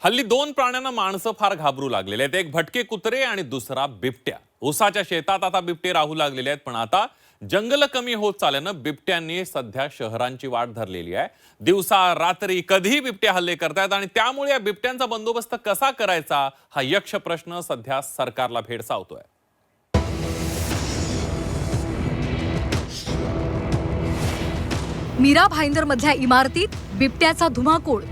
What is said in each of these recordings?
हल्ली दोन प्राण्यांना माणसं फार घाबरू लागलेले आहेत. एक भटके कुत्रे आणि दुसरा बिबट्या. ऊसाच्या शेतात आता बिबटे राहू लागलेले आहेत, पण आता जंगल कमी होत चालल्यानं बिबट्यांनी सध्या शहरांची वाट धरलेली आहे. दिवसा रात्री कधीही बिबटे हल्ले करतात आणि त्यामुळे या बिबट्यांचा बंदोबस्त कसा करायचा हा यक्ष प्रश्न सध्या सरकारला भेडसावतोय. मीरा भाईंदर मधल्या इमारतीत बिबट्याचा धुमाकूळ.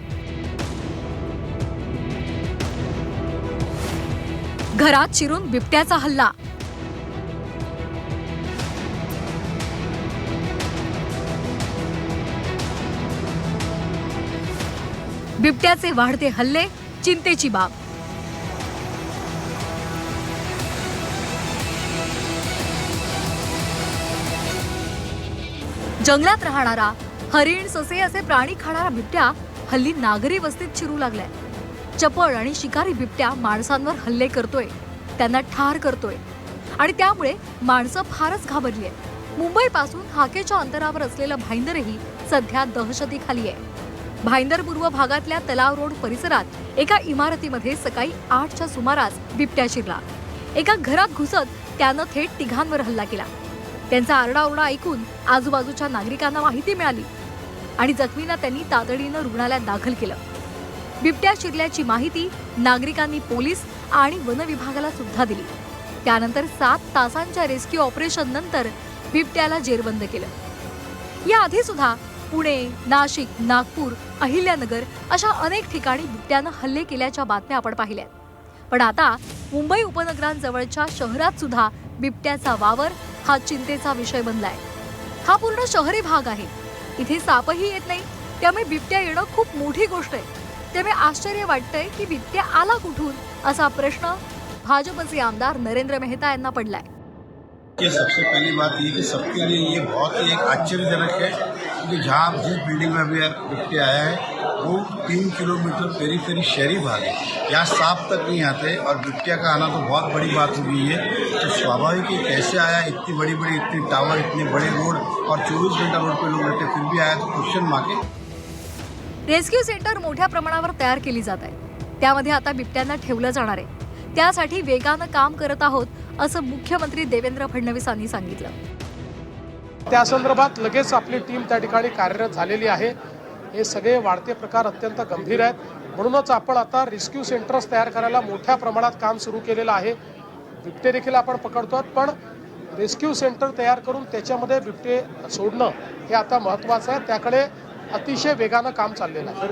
घरात शिरून बिबट्याचा हल्ला. बिबट्याचे वाढते हल्ले चिंतेची बाब. जंगलात राहणारा हरिण, ससे असे प्राणी खाणारा बिबट्या हल्ली नागरी वस्तीत शिरू लागलाय. चपळ आणि शिकारी बिबट्या माणसांवर हल्ले करतोय, त्यांना ठार करतोय आणि त्यामुळे माणसं फारच घाबरली आहेत. मुंबईपासून हाकेच्या अंतरावर असलेलं भाईंदरही सध्या दहशतीखाली आहे. भाईंदर पूर्व भागातल्या तलाव रोड परिसरात एका इमारतीमध्ये सकाळी 8च्या सुमारास बिबट्या शिरला. एका घरात घुसत त्यानं थेट तिघांवर हल्ला केला. त्यांचा आरडाओरडा ऐकून आजूबाजूच्या नागरिकांना माहिती मिळाली आणि जखमींना त्यांनी तातडीनं रुग्णालयात दाखल केलं. बिबट्या शिरल्याची माहिती नागरिकांनी पोलीस आणि वन विभागाला सुद्धा दिली. त्यानंतर 7 तासांच्या रेस्क्यू ऑपरेशन नंतर बिबट्याला जेरबंद केलं. याआधी सुद्धा पुणे, नाशिक, नागपूर, अहिल्यानगर अशा अनेक ठिकाणी बिबट्यानं हल्ले केल्याच्या बातम्या आपण पाहिल्यात. पण आता मुंबई उपनगरांजवळच्या शहरात सुद्धा बिबट्याचा वावर हा चिंतेचा विषय बनलाय. हा पूर्ण शहरी भाग आहे. इथे सापही येत नाही, त्यामुळे बिबट्या येणं खूप मोठी गोष्ट आहे. त्यामुळे आश्चर्य वाटतंय की बिबट्या आला कुठून, असा प्रश्न भाजपचे आमदार नरेंद्र मेहता यांना पडलाय. सबसे पहली बात ये कि सबके लिए ये बहुत ही एक आश्चर्यजनक है कि जहाँ जिस बिल्डिंग में अभी बिबटे आया है वो 3 किलोमीटर पेरीफेरी शहरी भाग है. यहाँ सांप तक नहीं आते और बिबटिया का आना तो बहुत बड़ी बात हो गई है. तो स्वाभाविक है कैसे आया, इतनी बड़ी इतनी टावर, इतने बड़े रोड और 24 घंटा रोड पे लोग रहते, फिर भी आया, तो क्वेश्चन मार्क है. रेस्क्यू सेंटर मोठ्या प्रमाणावर तयार केली जात आहे. त्यामध्ये आता बिबट्यांना ठेवलं जाणार आहे. त्यासाठी वेगानं काम करत आहोत असं मुख्यमंत्री देवेंद्र फडणवीस यांनी सांगितलं. त्या संदर्भात लगेच आपली टीम त्या ठिकाणी कार्यरत झालेली आहे. हे सगळे वाढते प्रकार अत्यंत गंभीर आहेत. म्हणूनच आपण आता रेस्क्यू सेंटर्स तयार करायला मोठ्या प्रमाणात काम सुरू केलेलं आहे. बिबटे देखील आपण पकडतो, पण रेस्क्यू सेंटर तयार करून त्याच्यामध्ये बिबटे सोडणं हे आता महत्त्वाचं आहे. त्याकडे अतिशय वेगानं काम चाललेलं आहे.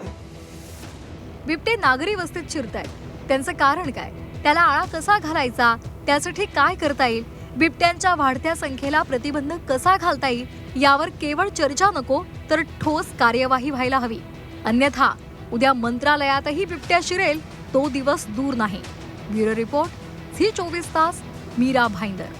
बिबटे नागरी वस्तीत शिरतायत, त्यांचं कारण काय, त्याला आळा कसा घालायचा, त्यासाठी काय करता येईल, बिबट्यांच्या वाढत्या संख्येला प्रतिबंध कसा घालता येईल, यावर केवळ चर्चा नको तर ठोस कार्यवाही व्हायला हवी. अन्यथा उद्या मंत्रालयातही बिबट्या शिरेल तो दिवस दूर नाही. ब्युरो रिपोर्ट, झी 24 तास, मीरा भाईंदर.